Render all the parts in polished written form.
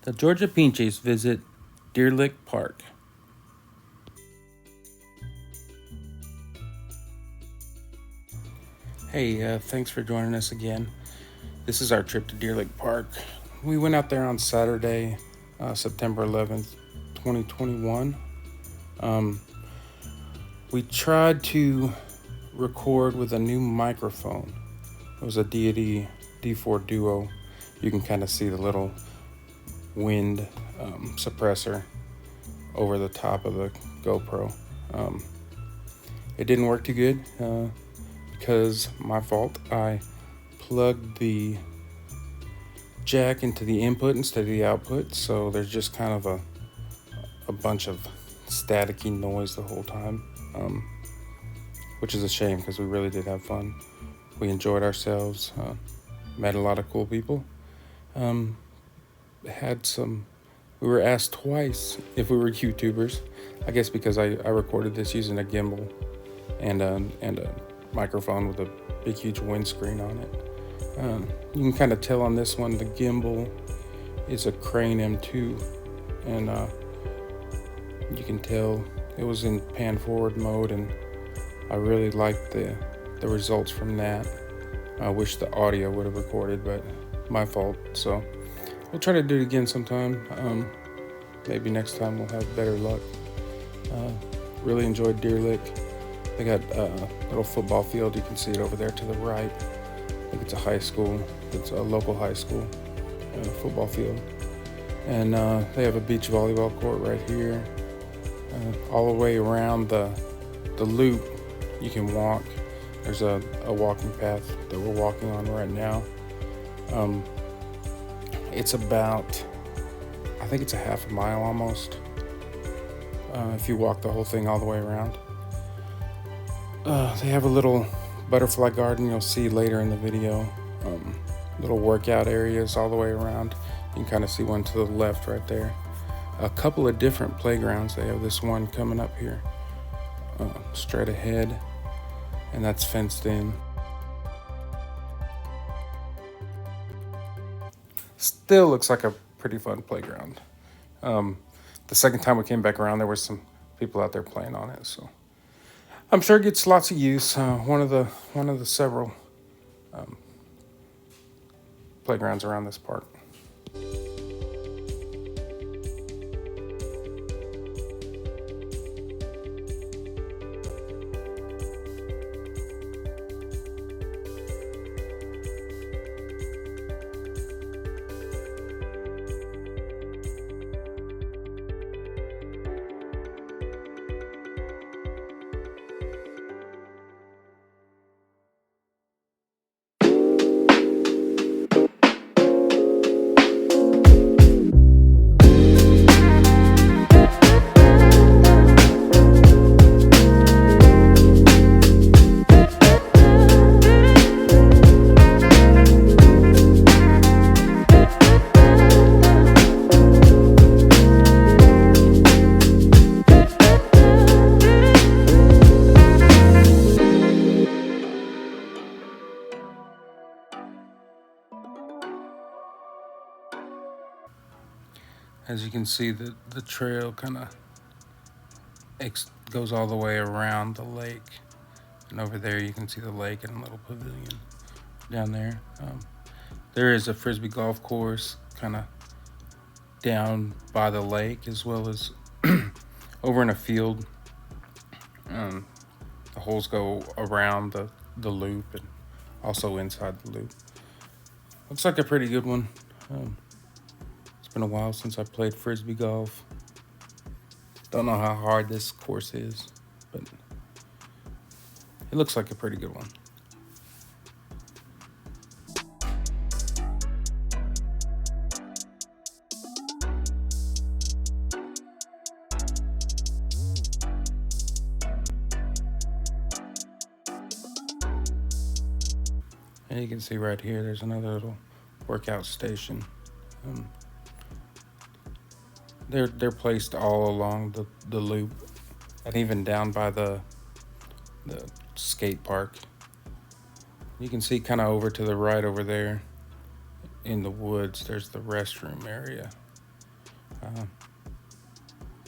The Georgia Pinchis visit Deerlick Park. Hey, thanks for joining us again. This is our trip to Deerlick Park. We went out there on Saturday, September 11th, 2021. We tried to record with a new microphone. It was a Deity D4 Duo. You can kind of see the little wind suppressor over the top of the GoPro. It didn't work too good because my fault. I plugged the jack into the input instead of the output, so there's just kind of a bunch of staticky noise the whole time, which is a shame because we really did have fun. We enjoyed ourselves, met a lot of cool people. We were asked twice if we were YouTubers, I guess because I recorded this using a gimbal and a microphone with a big huge windscreen on it. You can kind of tell on this one the gimbal is a Crane M2, and you can tell it was in pan forward mode, and I really liked the results from that. I wish the audio would have recorded, but my fault. So we'll try to do it again sometime. Maybe next time we'll have better luck. Really enjoyed Deerlick. They got a little football field. You can see it over there to the right. I think it's a high school. It's a local high school football field. And they have a beach volleyball court right here. All the way around the loop, you can walk. There's a walking path that we're walking on right now. It's about, I think it's a half a mile almost, if you walk the whole thing all the way around. They have a little butterfly garden you'll see later in the video. Little workout areas all the way around. You can kind of see one to the left right there. A couple of different playgrounds. They have this one coming up here straight ahead, and that's fenced in. Still looks like a pretty fun playground. The second time we came back around, there were some people out there playing on it, so I'm sure it gets lots of use. One of the several playgrounds around this park. As you can see, the trail kind of goes all the way around the lake. And over there you can see the lake and a little pavilion down there. There is a frisbee golf course kind of down by the lake, as well as over in a field. The holes go around the loop and also inside the loop. Looks like a pretty good one. It's been a while since I played frisbee golf. Don't know how hard this course is, but it looks like a pretty good one. And you can see right here, there's another little workout station. They're placed all along the loop, and even down by the skate park. You can see kind of over to the right over there in the woods, there's the restroom area.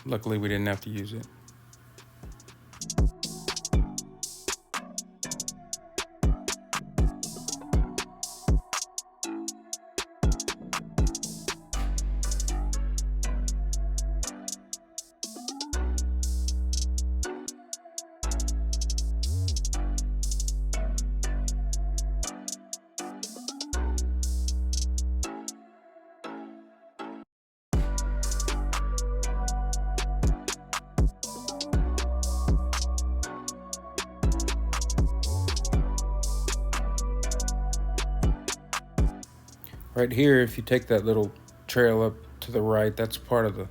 Luckily, we didn't have to use it. Right here, if you take that little trail up to the right, that's part of the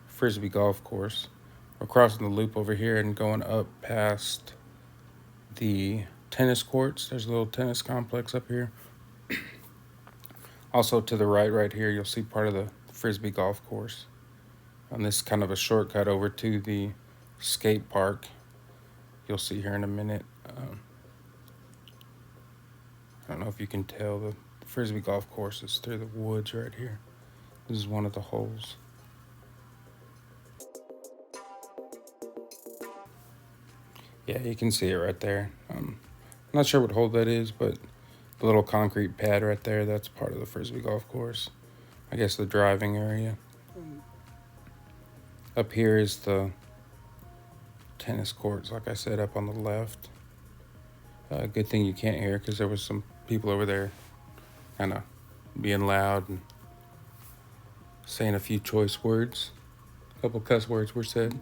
Frisbee golf course. We're crossing the loop over here and going up past the tennis courts. There's a little tennis complex up here. Also to the right here, you'll see part of the Frisbee golf course. And this is kind of a shortcut over to the skate park. You'll see here in a minute. I don't know if you can tell, the Frisbee golf course is through the woods right here. This is one of the holes. Yeah, you can see it right there. I'm not sure what hole that is, but the little concrete pad right there, that's part of the Frisbee golf course. I guess the driving area. Up here is the tennis courts, like I said, up on the left. Good thing you can't hear, because there was some people over there kind of being loud and saying a few choice words. A couple cuss words were said.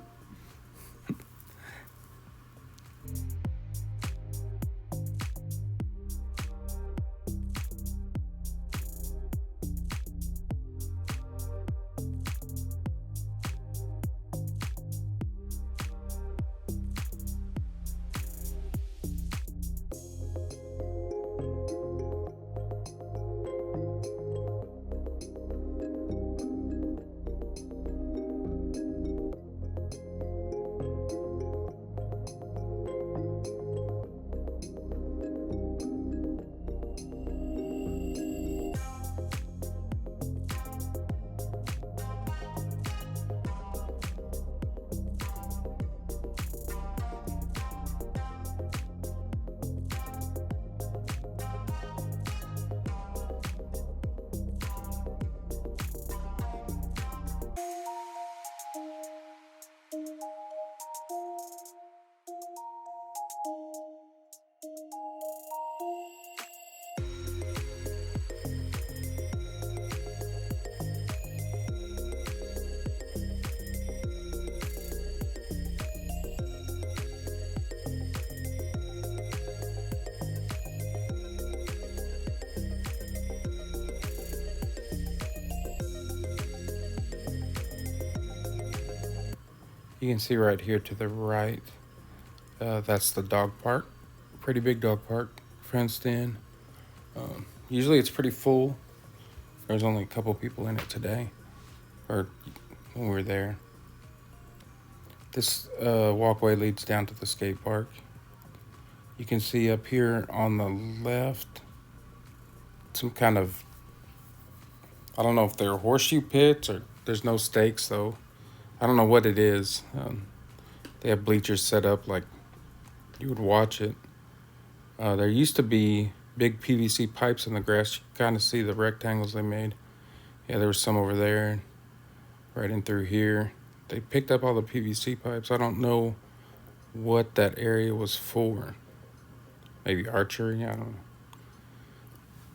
You can see right here to the right, that's the dog park. Pretty big dog park, fenced in. Usually it's pretty full. There's only a couple people in it today, or when we were there. This walkway leads down to the skate park. You can see up here on the left, some kind of, I don't know if they're horseshoe pits or there's no stakes though. I don't know what it is. They have bleachers set up like you would watch it. There used to be big PVC pipes in the grass. You kind of see the rectangles they made. Yeah, there was some over there, right in through here. They picked up all the PVC pipes. I don't know what that area was for. Maybe archery, I don't know.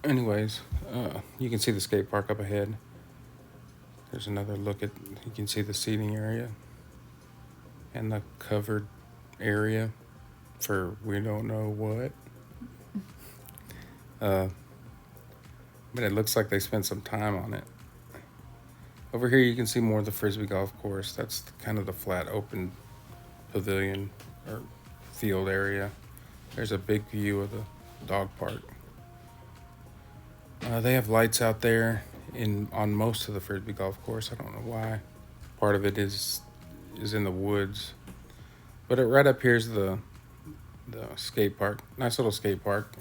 Anyways, you can see the skate park up ahead. There's another look at, you can see the seating area and the covered area for we don't know what. But it looks like they spent some time on it. Over here you can see more of the Frisbee golf course. That's kind of the flat open pavilion or field area. There's a big view of the dog park. They have lights out there on most of the Frisbee golf course. I don't know why. Part of it is in the woods. But right up here is the skate park. Nice little skate park.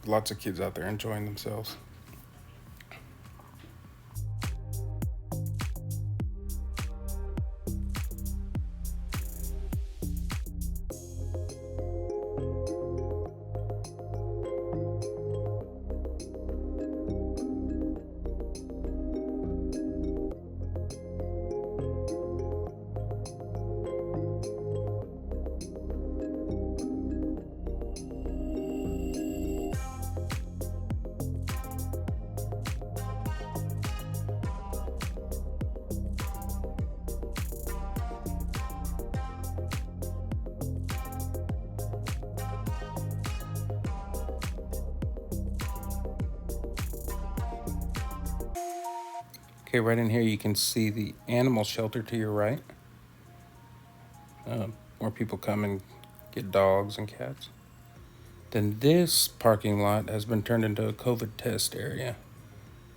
Lots of kids out there enjoying themselves. Okay, right in here you can see the animal shelter to your right, where people come and get dogs and cats. Then this parking lot has been turned into a COVID test area.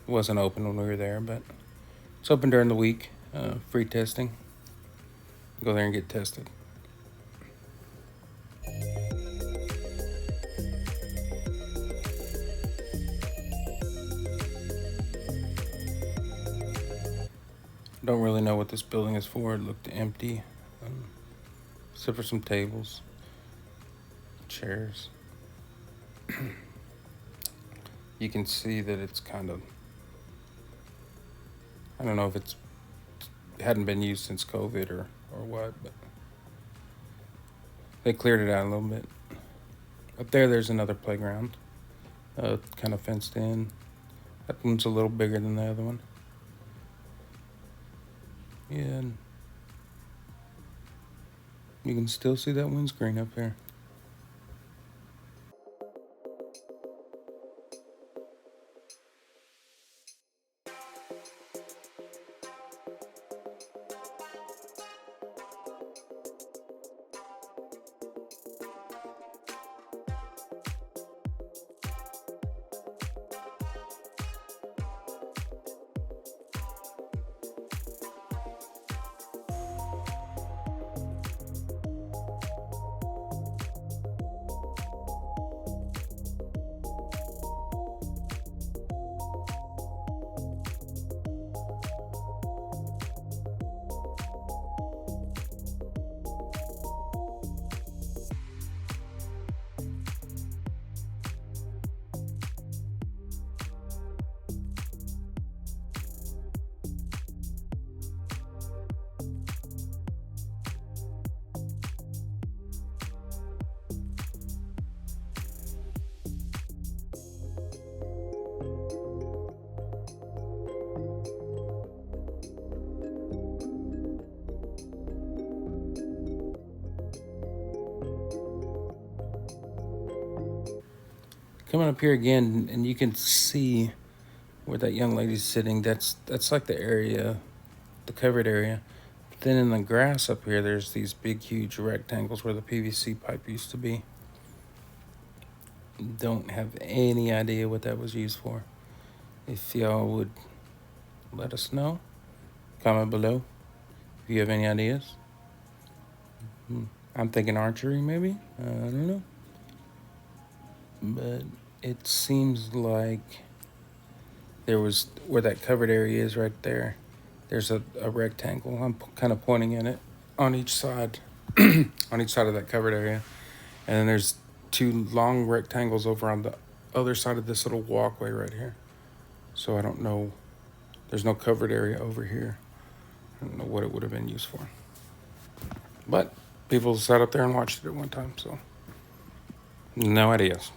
It wasn't open when we were there, but it's open during the week, free testing. Go there and get tested. Don't really know what this building is for. It looked empty, except for some tables, chairs. You can see that it's kind of, I don't know if it hadn't been used since COVID or what, but they cleared it out a little bit. Up there's another playground, kind of fenced in. That one's a little bigger than the other one. Yeah, and you can still see that windscreen up there. Coming up here again, and you can see where that young lady's sitting. That's like the area, the covered area. But then in the grass up here, there's these big, huge rectangles where the PVC pipe used to be. Don't have any idea what that was used for. If y'all would let us know, comment below if you have any ideas. I'm thinking archery, maybe. I don't know. But it seems like there was, where that covered area is right there, there's a rectangle. I'm kind of pointing at it on each side, on each side of that covered area. And then there's two long rectangles over on the other side of this little walkway right here. So I don't know, there's no covered area over here. I don't know what it would have been used for. But people sat up there and watched it at one time, so no ideas.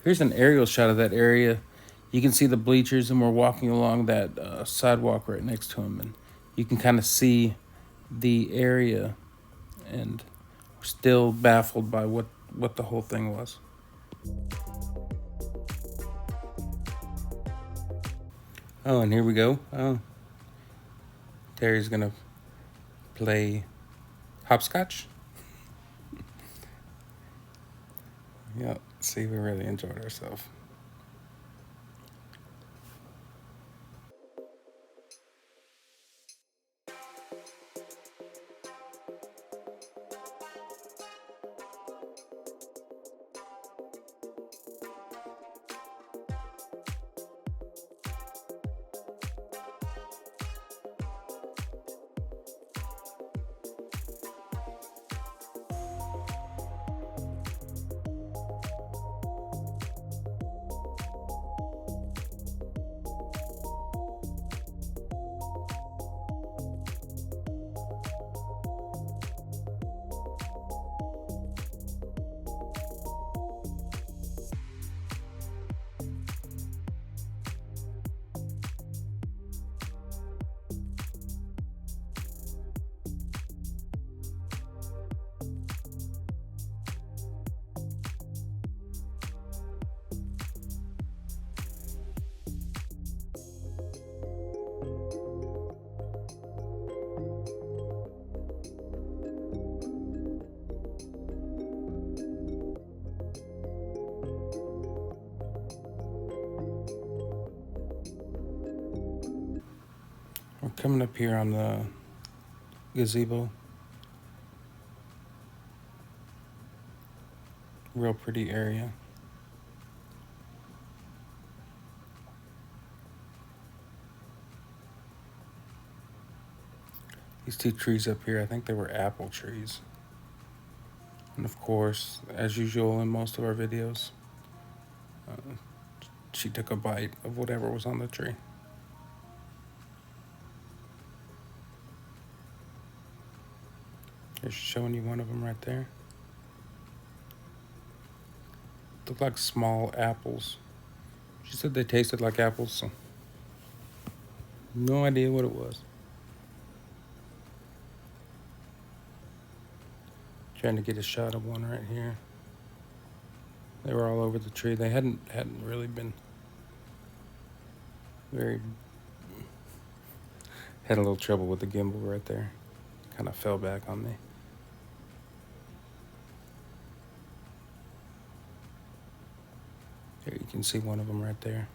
Here's an aerial shot of that area. You can see the bleachers, and we're walking along that sidewalk right next to them, and you can kind of see the area, and we're still baffled by what the whole thing was. Oh, and here we go. Oh, Terry's gonna play hopscotch. Yeah, see, we really enjoyed ourselves. We're coming up here on the gazebo. Real pretty area. These two trees up here, I think they were apple trees. And of course, as usual in most of our videos, she took a bite of whatever was on the tree. Here's showing you one of them right there. Look like small apples. She said they tasted like apples, so no idea what it was. Trying to get a shot of one right here. They were all over the tree. They hadn't really been very. Had a little trouble with the gimbal right there. Kind of fell back on me. Here you can see one of them right there.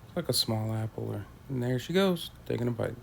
It's like a small apple, and there she goes, taking a bite.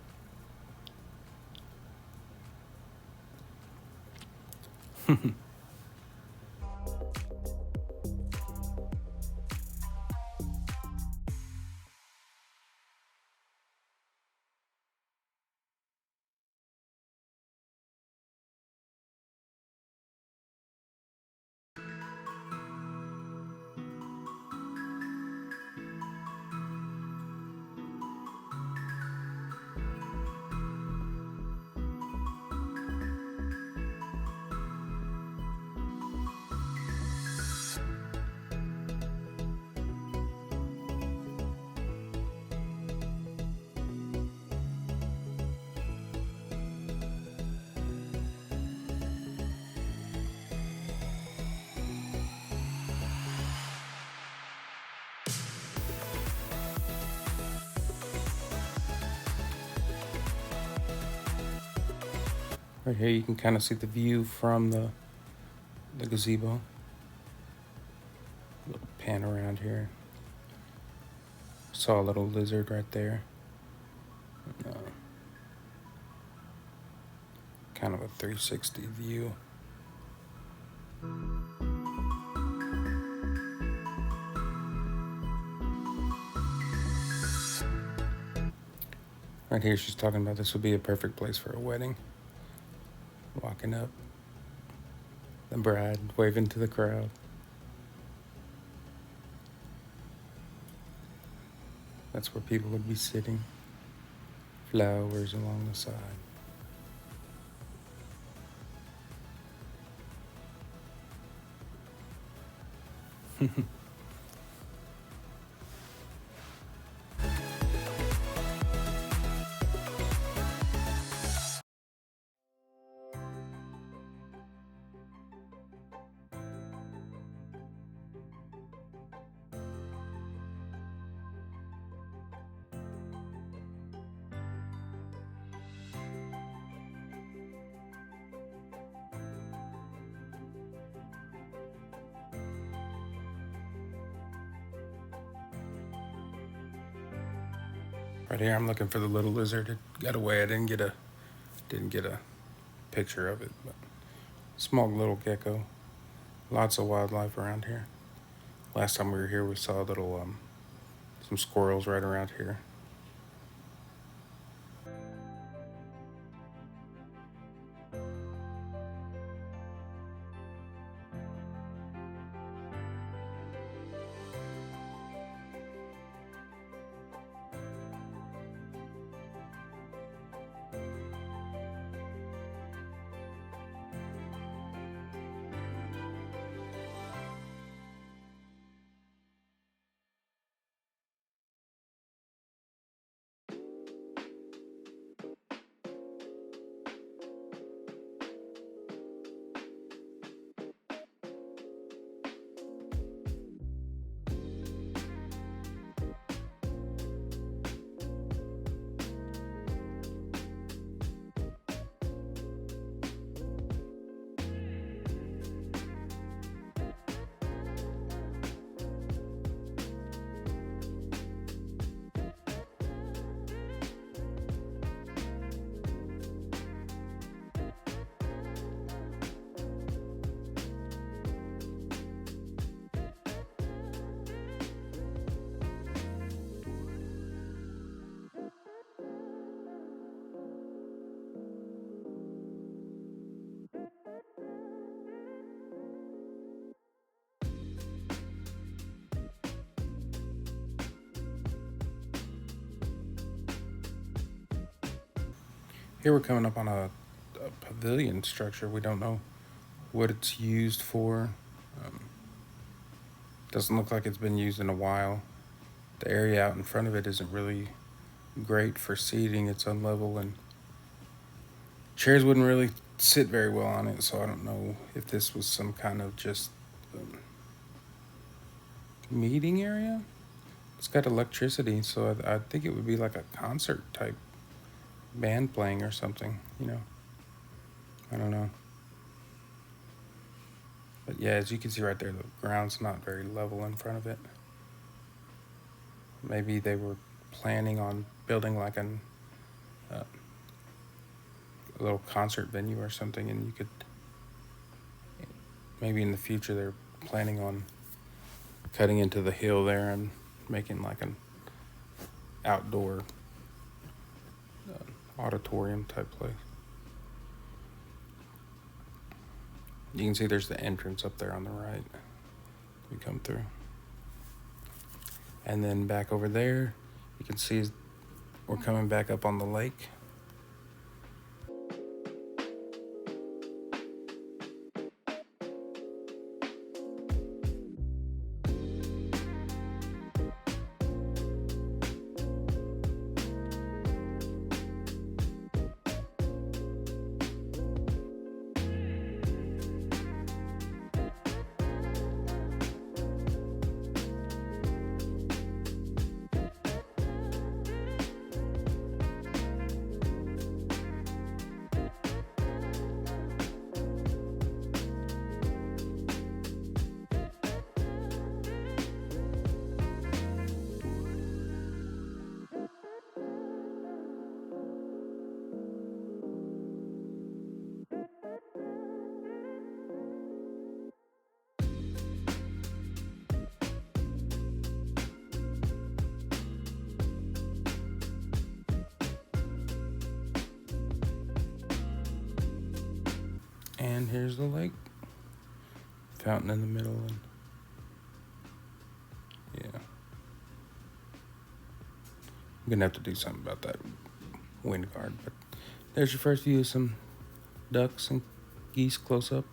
Right here you can kind of see the view from the gazebo. A little pan around here. Saw a little lizard right there. Kind of a 360 view. Right here she's talking about this would be a perfect place for a wedding. Walking up, the bride waving to the crowd. That's where people would be sitting. Flowers along the side. Right here, I'm looking for the little lizard. It got away. I didn't get a picture of it, but small little gecko. Lots of wildlife around here. Last time we were here, we saw some squirrels right around here. Here we're coming up on a pavilion structure. We don't know what it's used for. Um, doesn't look like it's been used in a while. The area out in front of it isn't really great for seating. It's unlevel and chairs wouldn't really sit very well on it, so I don't know if this was some kind of just meeting area. It's got electricity, so I think it would be like a concert type band playing or something, I don't know. But yeah, as you can see right there, the ground's not very level in front of it. Maybe they were planning on building like a little concert venue or something, and you could, maybe in the future they're planning on cutting into the hill there and making like an outdoor auditorium type place. You can see there's the entrance up there on the right. We come through. And then back over there, you can see we're coming back up on the lake. And here's the lake. Fountain in the middle. And yeah. I'm going to have to do something about that wind guard. But there's your first view of some ducks and geese close up.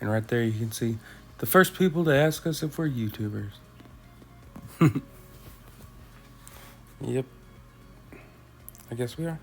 And right there you can see the first people to ask us if we're YouTubers. Yep. I guess we are.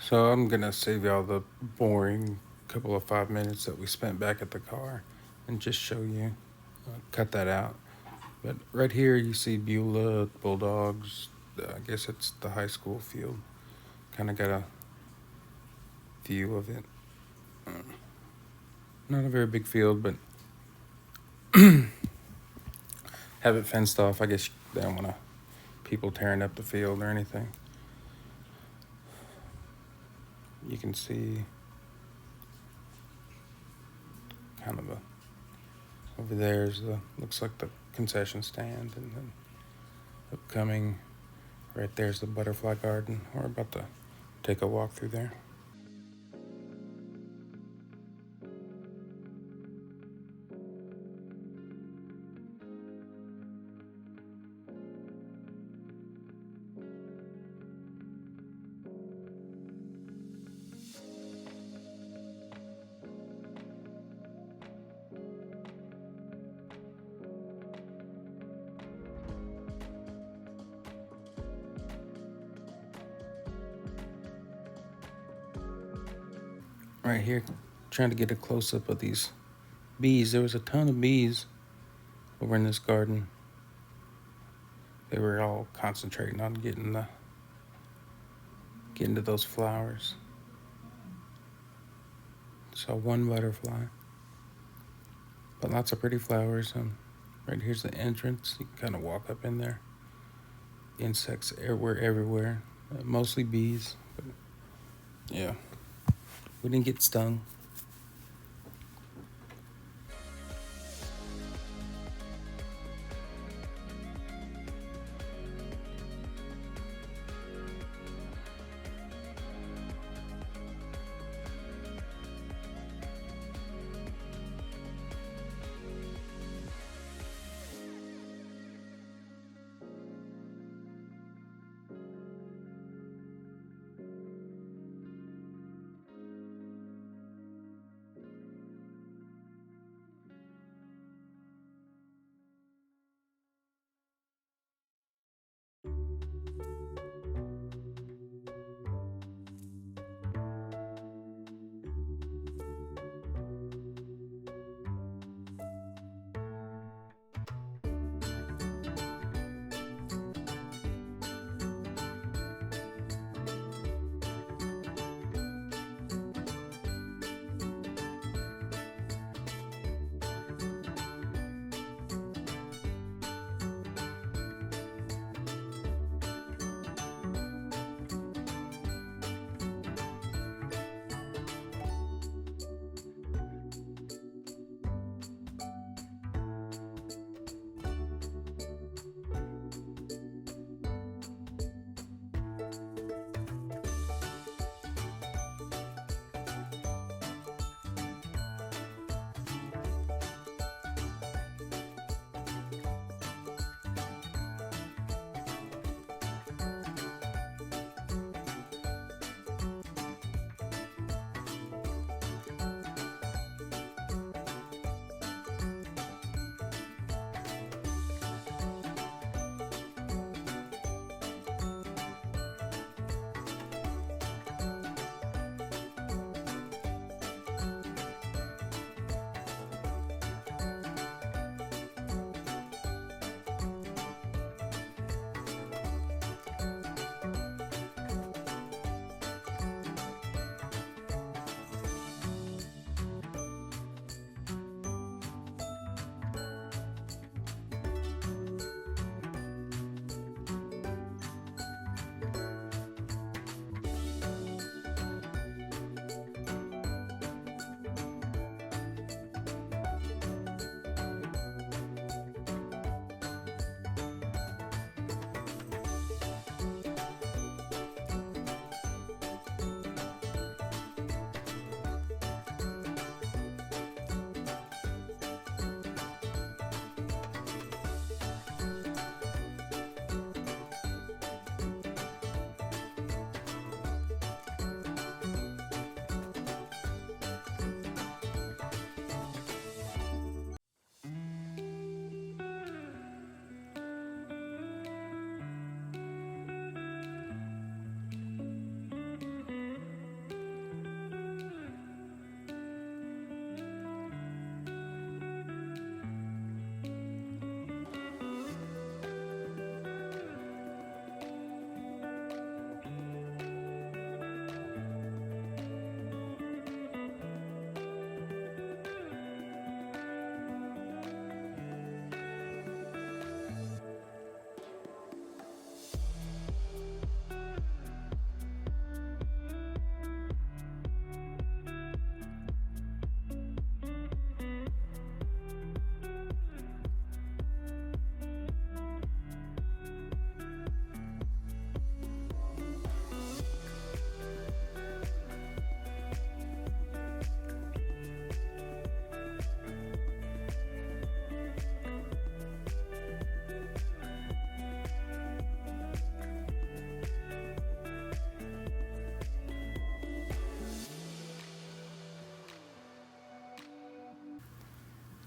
So I'm gonna save y'all the boring couple of 5 minutes that we spent back at the car and just show you. Cut that out. But right here you see Beulah, Bulldogs. I guess it's the high school field. Kind of got a view of it. Not a very big field, but have it fenced off. I guess they don't want people tearing up the field or anything. You can see kind of over there's looks like the concession stand, and then upcoming right there's the butterfly garden. We're about to take a walk through there. Right here, trying to get a close-up of these bees. There was a ton of bees over in this garden. They were all concentrating on getting to those flowers. Saw one butterfly, but lots of pretty flowers. Right here's the entrance. You can kind of walk up in there. Insects were everywhere, mostly bees. But yeah, we didn't get stung.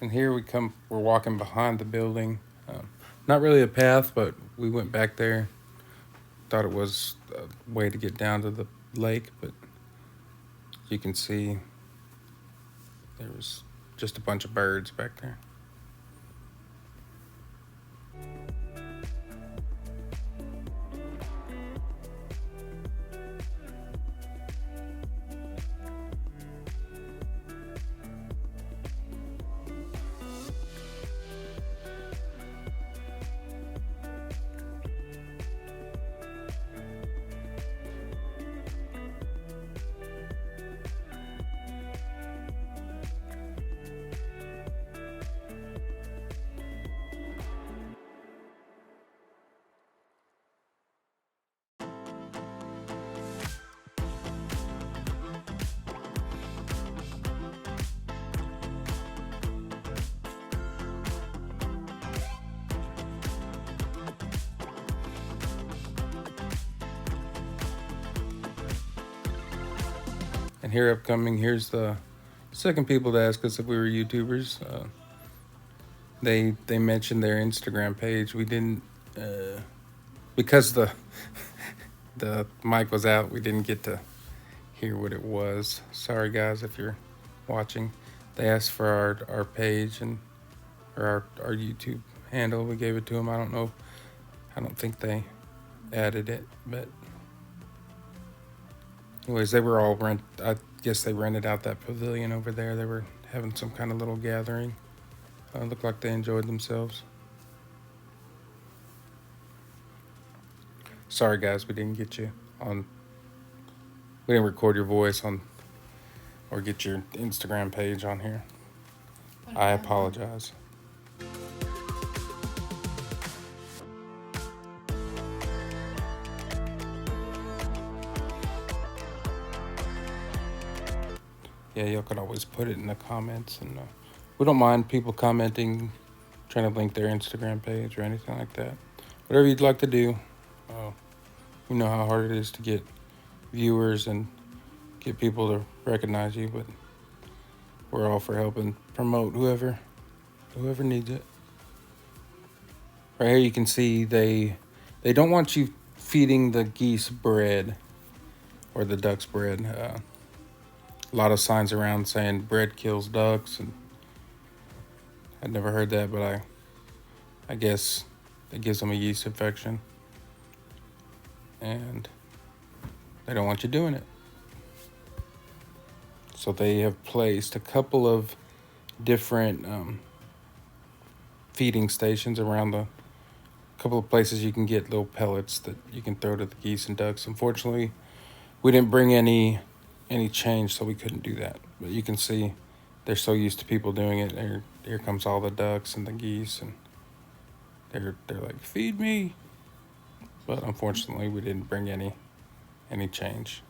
And here we're walking behind the building. Not really a path, but we went back there. Thought it was a way to get down to the lake, but you can see there was just a bunch of birds back there. And here's the second people to ask us if we were YouTubers. They mentioned their Instagram page. We didn't because the mic was out. We didn't get to hear what it was. Sorry guys if you're watching. They asked for our page or our YouTube handle. We gave it to them. I don't know. I don't think they added it, but anyways, they were all I guess they rented out that pavilion over there. They were having some kind of little gathering. Looked like they enjoyed themselves. Sorry guys, we didn't get you on. We didn't record your voice on or get your Instagram page on here. I apologize. Yeah, y'all could always put it in the comments, and we don't mind people commenting, trying to link their Instagram page or anything like that. Whatever you'd like to do. You know how hard it is to get viewers and get people to recognize you, but we're all for helping promote whoever needs it. Right here you can see they don't want you feeding the geese bread or the ducks bread. A lot of signs around saying bread kills ducks, and I'd never heard that, but I guess it gives them a yeast infection, and they don't want you doing it. So they have placed a couple of different feeding stations around a couple of places you can get little pellets that you can throw to the geese and ducks. Unfortunately, we didn't bring any change, so we couldn't do that. But you can see they're so used to people doing it. Here comes all the ducks and the geese, and they're like, feed me. But unfortunately, we didn't bring any change.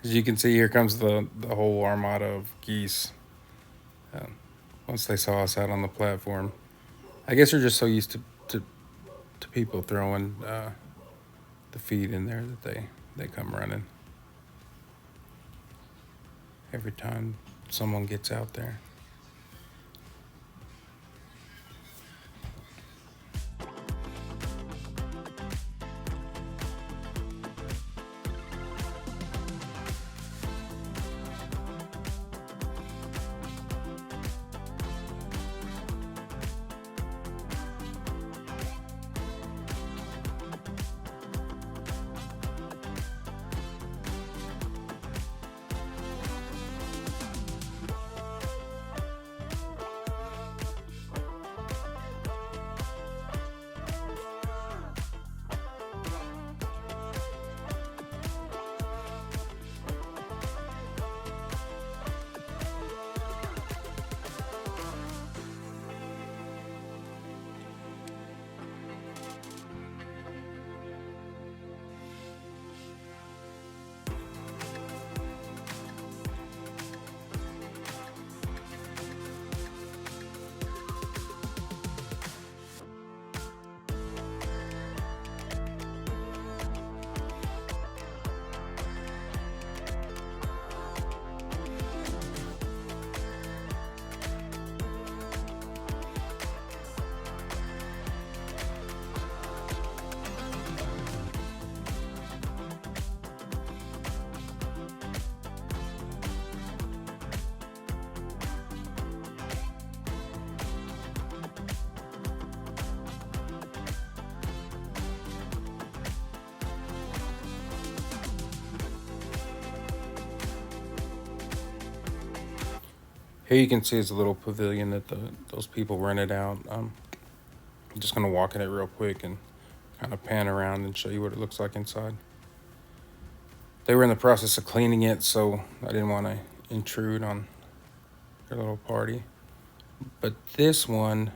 As you can see, here comes the whole armada of geese. Once they saw us out on the platform, I guess they're just so used to people throwing the feed in there that they come running every time someone gets out there. Here you can see is a little pavilion that those people rented out. I'm just going to walk in it real quick and kind of pan around and show you what it looks like inside. They were in the process of cleaning it, so I didn't want to intrude on their little party. But this one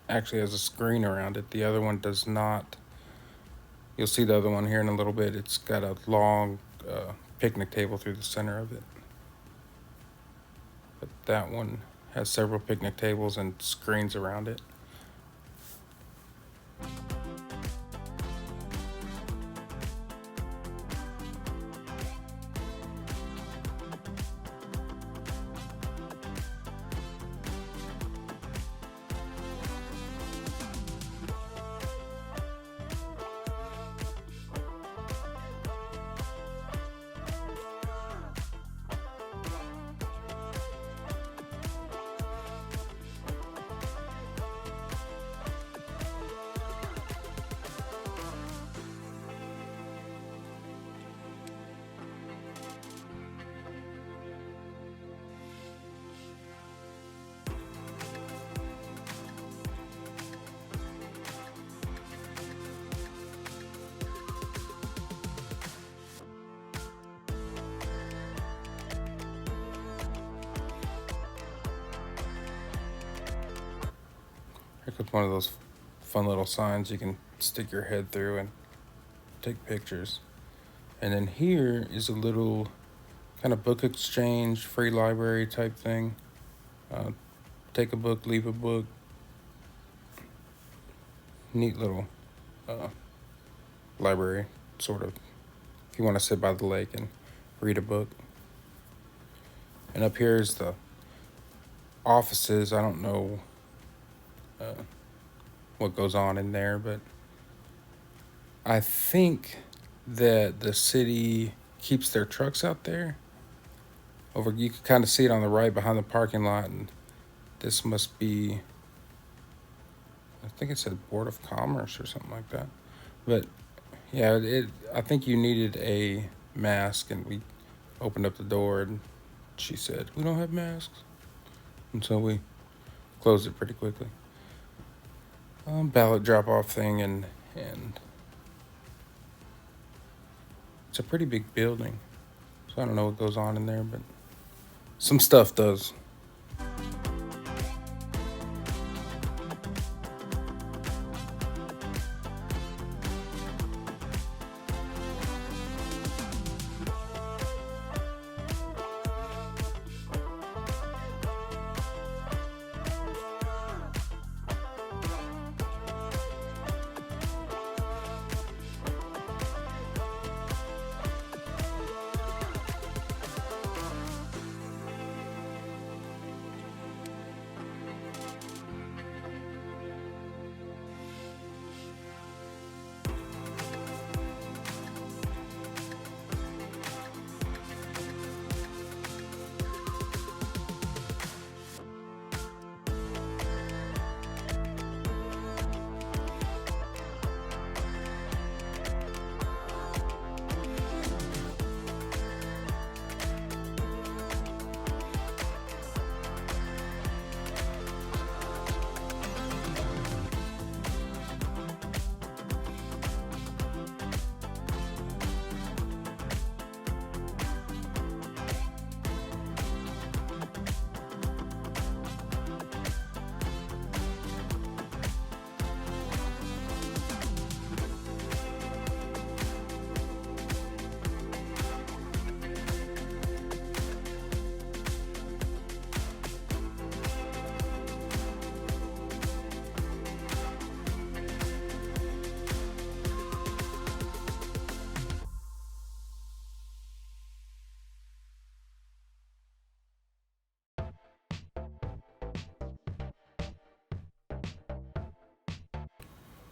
actually has a screen around it. The other one does not. You'll see the other one here in a little bit. It's got a long picnic table through the center of it. But that one has several picnic tables and screens around it. Here comes one of those fun little signs you can stick your head through and take pictures. And then here is a little kind of book exchange, free library type thing. Take a book, leave a book. Neat little library, sort of, if you want to sit by the lake and read a book. And up here is the offices. I don't know what goes on in there, but I think that the city keeps their trucks out there. Over, you can kind of see it on the right behind the parking lot, and this must be, I think it said Board of Commerce or something like that. But yeah, I think you needed a mask, and we opened up the door and she said, "We don't have masks." And so we closed it pretty quickly. Ballot drop off thing, and it's a pretty big building. So I don't know what goes on in there, but some stuff does.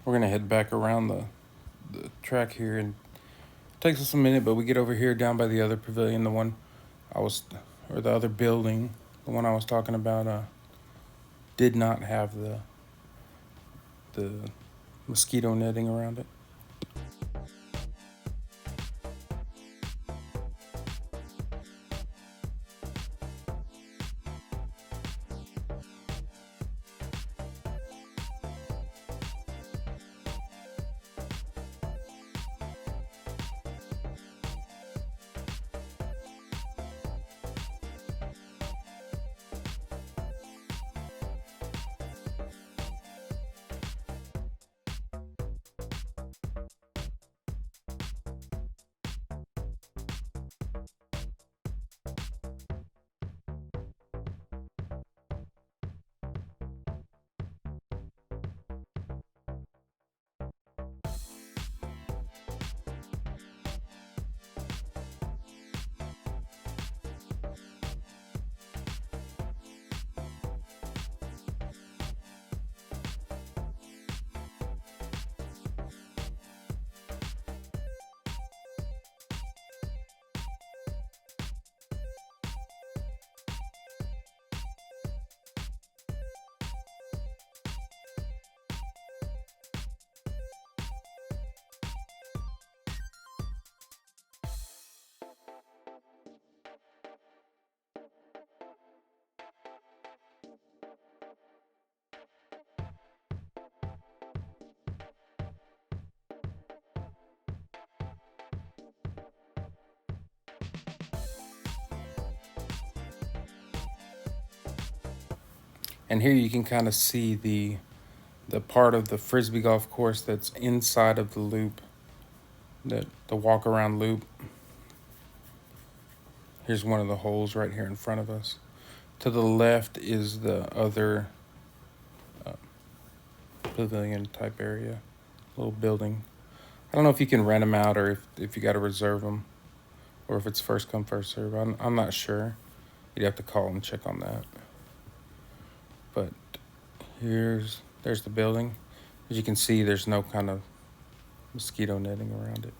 We're gonna head back around the track here, and it takes us a minute, but we get over here down by the other pavilion, the one or the other building, the one I was talking about, did not have the mosquito netting around it. And here you can kind of see the part of the Frisbee golf course that's inside of the loop, the walk around loop. Here's one of the holes right here in front of us. To the left is the other pavilion type area, little building. I don't know if you can rent them out or if you got to reserve them, or if it's first come first serve. I'm not sure. You'd have to call and check on that. But there's the building. As you can see, there's no kind of mosquito netting around it.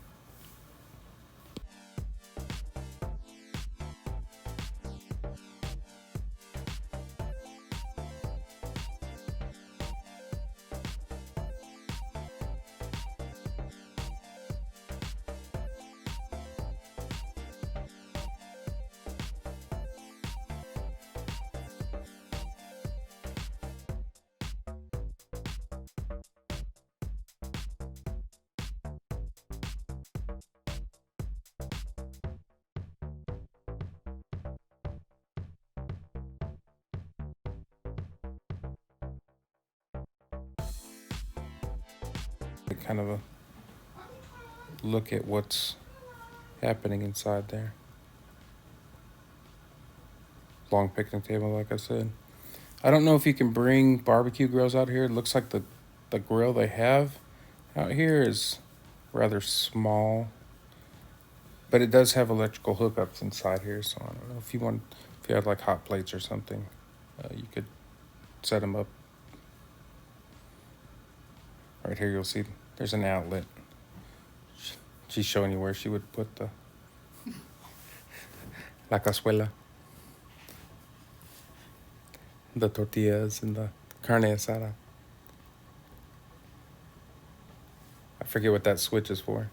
Kind of a look at what's happening inside there. Long picnic table, like I said. I don't know if you can bring barbecue grills out here. It looks like the grill they have out here is rather small, but it does have electrical hookups inside here. So I don't know if you had like hot plates or something, you could set them up. Right here, you'll see there's an outlet. She's showing you where she would put la cazuela, the tortillas, and the carne asada. I forget what that switch is for.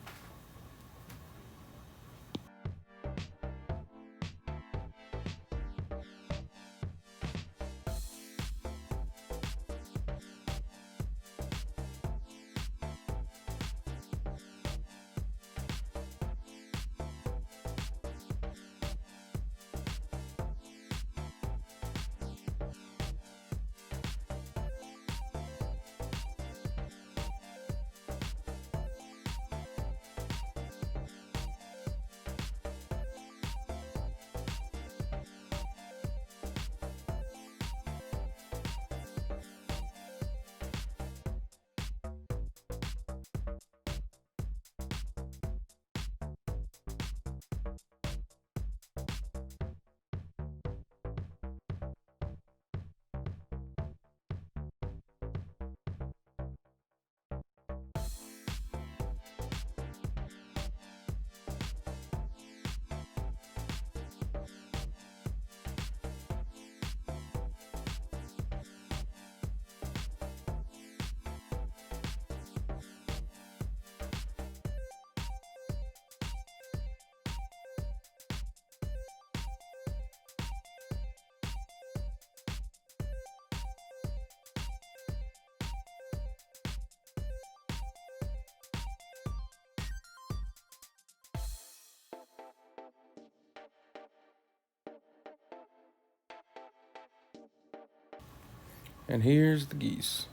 And here's the geese.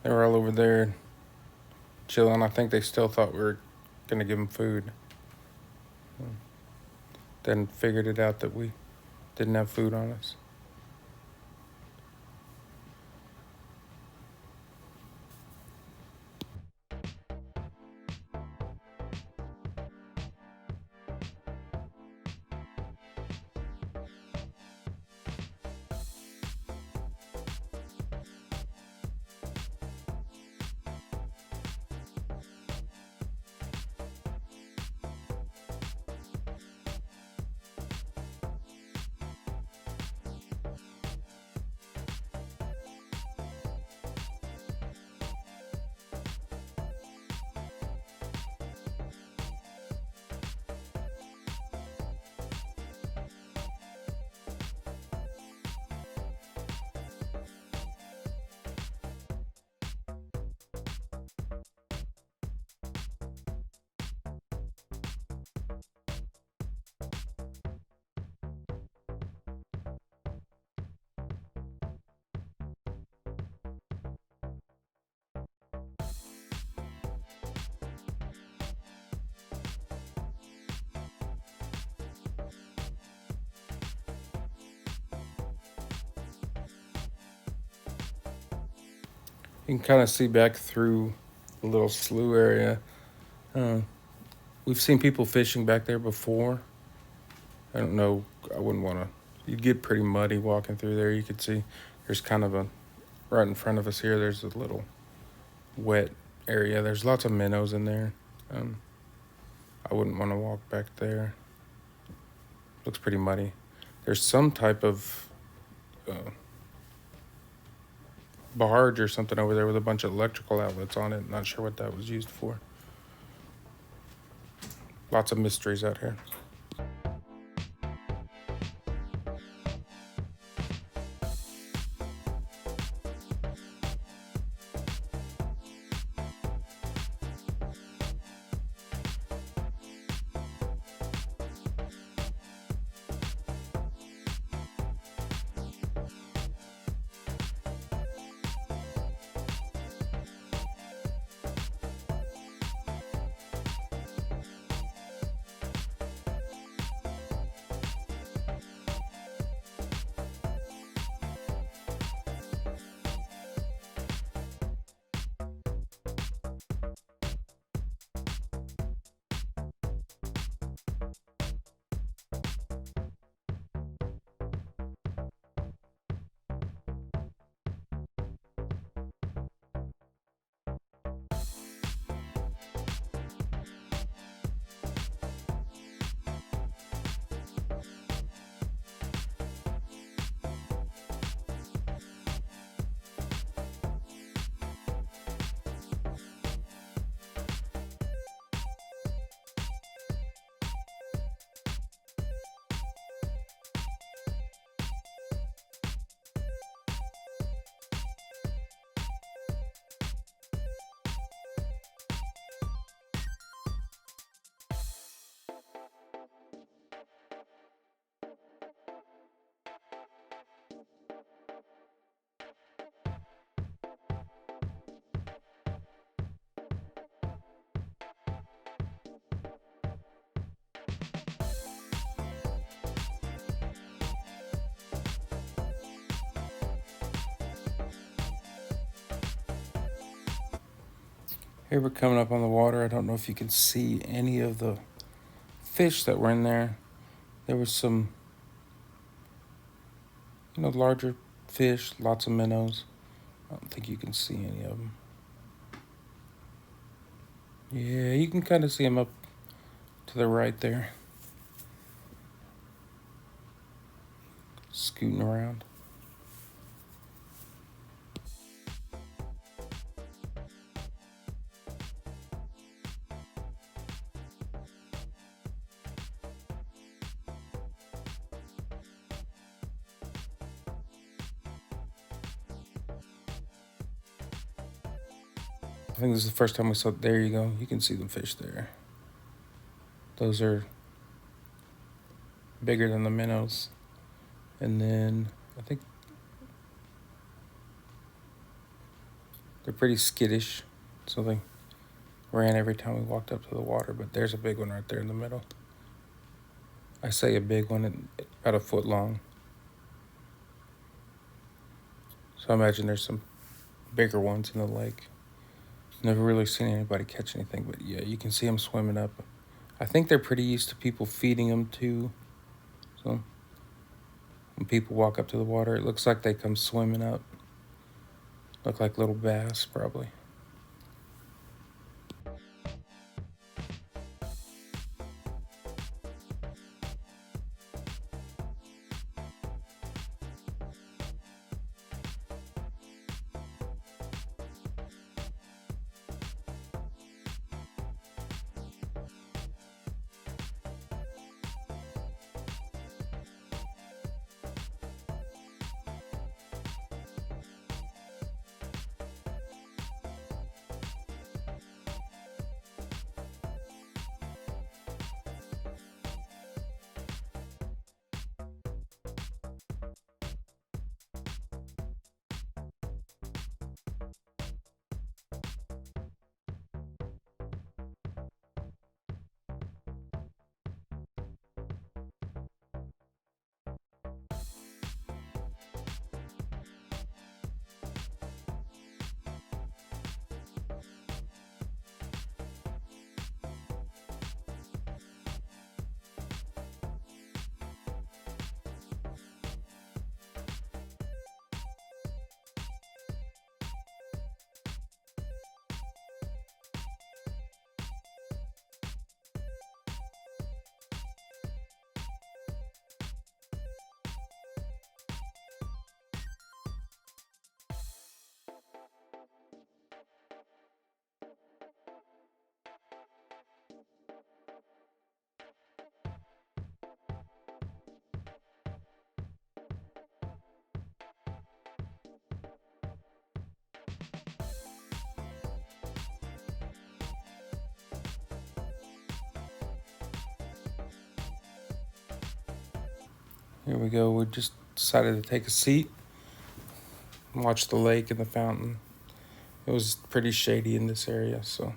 They were all over there chilling. I think they still thought we were going to give them food. Then figured it out that we didn't have food on us. You can kind of see back through the little slough area. Uh, we've seen people fishing back there before. I don't know. I wouldn't want to. You'd get pretty muddy walking through there. You could see there's kind of a right in front of us here. There's a little wet area. There's lots of minnows in there. I wouldn't want to walk back there. Looks pretty muddy. There's some type of barge or something over there with a bunch of electrical outlets on it. Not sure what that was used for. Lots of mysteries out here. Here we're coming up on the water. I don't know if you can see any of the fish that were in there. There was some, larger fish, lots of minnows. I don't think you can see any of them. Yeah, you can kind of see them up to the right there. Scooting around. I think this is the first time we saw. There you go. You can see the fish there. Those are bigger than the minnows. And then I think They're pretty skittish, so they ran every time we walked up to the water. But there's a big one right there in the middle. I say a big one, about a foot long. So I imagine there's some bigger ones in the lake. Never really seen anybody catch anything, but yeah, you can see them swimming up. I think they're pretty used to people feeding them too. So when people walk up to the water, it looks like they come swimming up. Look like little bass, probably. Here we go. We just decided to take a seat and watch the lake and the fountain. It was pretty shady in this area, so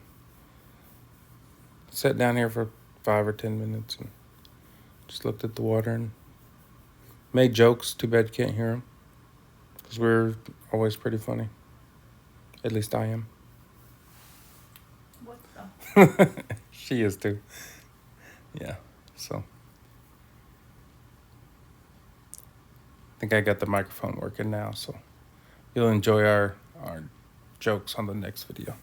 sat down here for 5 or 10 minutes and just looked at the water and made jokes. Too bad you can't hear them, because we're always pretty funny. At least I am. What the? She is too. Yeah, so I think I got the microphone working now, so you'll enjoy our jokes on the next video.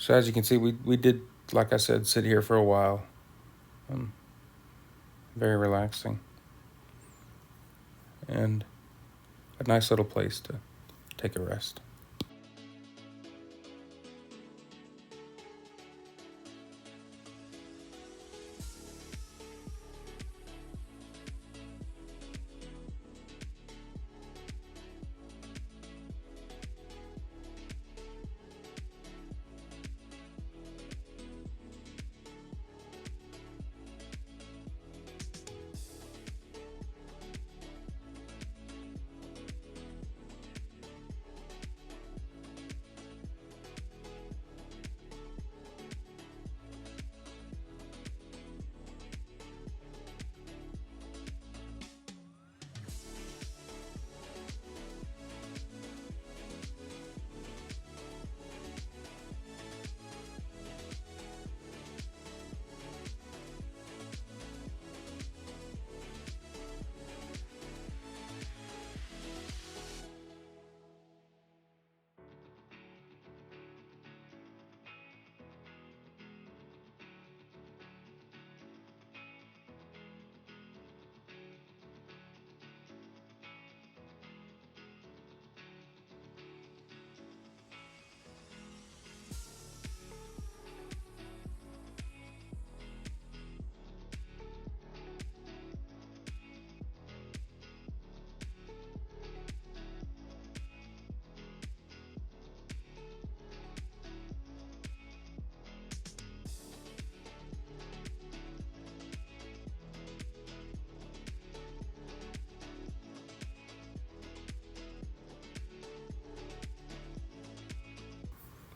So as you can see, we did, like I said, sit here for a while. Very relaxing. And a nice little place to take a rest.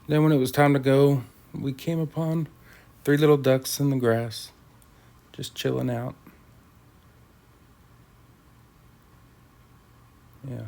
Then when it was time to go, we came upon 3 little ducks in the grass, just chilling out. Yeah.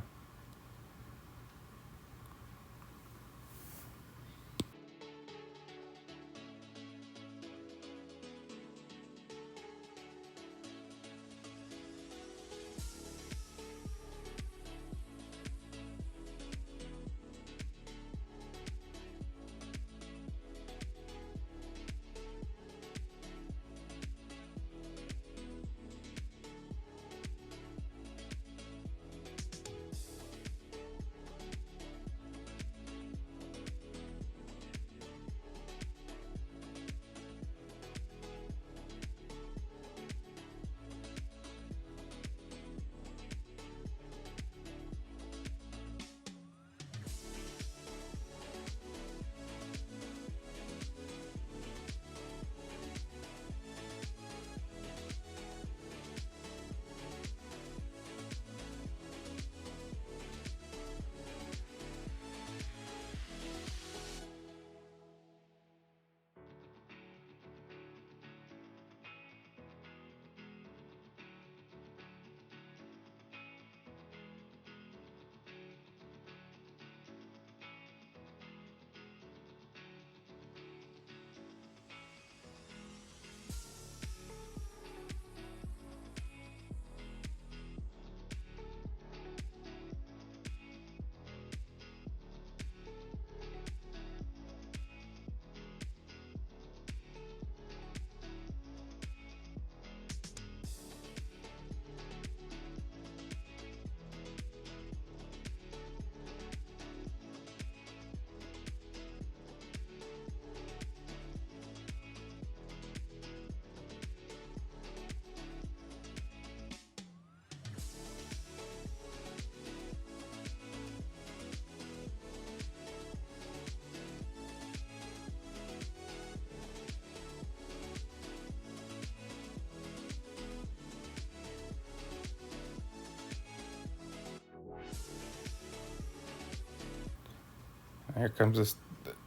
Here comes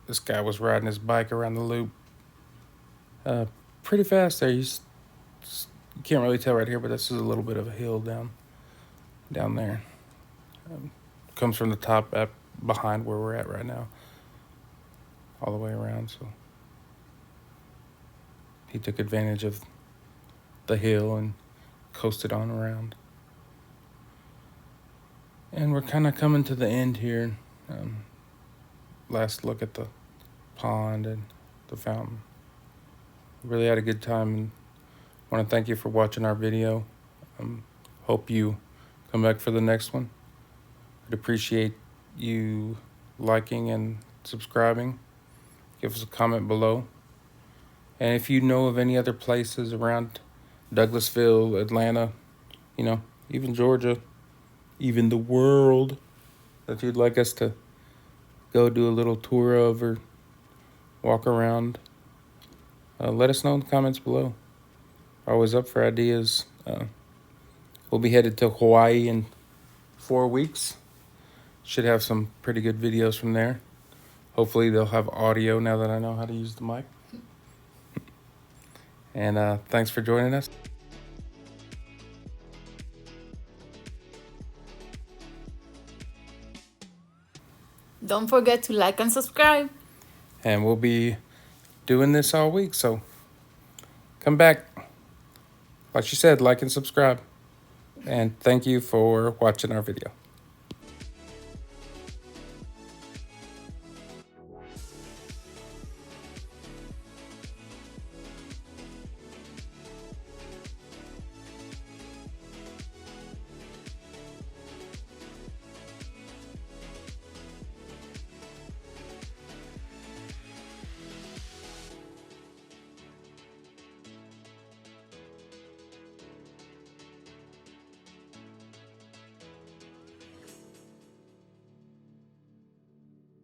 this guy was riding his bike around the loop. Pretty fast there. You can't really tell right here, but this is a little bit of a hill down there. Comes from the top up behind where we're at right now, all the way around. So he took advantage of the hill and coasted on around. And we're kind of coming to the end here. Last look at the pond, and the fountain. Really had a good time, and want to thank you for watching our video. Hope you come back for the next one. I'd appreciate you liking and subscribing. Give us a comment below. And if you know of any other places around Douglasville, Atlanta, even Georgia, even the world, that you'd like us to go do a little tour of or walk around, let us know in the comments below. Always up for ideas. We'll be headed to Hawaii in 4 weeks. Should have some pretty good videos from there. Hopefully they'll have audio now that I know how to use the mic. And thanks for joining us. Don't forget to like and subscribe. And we'll be doing this all week, so come back. Like she said, like and subscribe. And thank you for watching our video.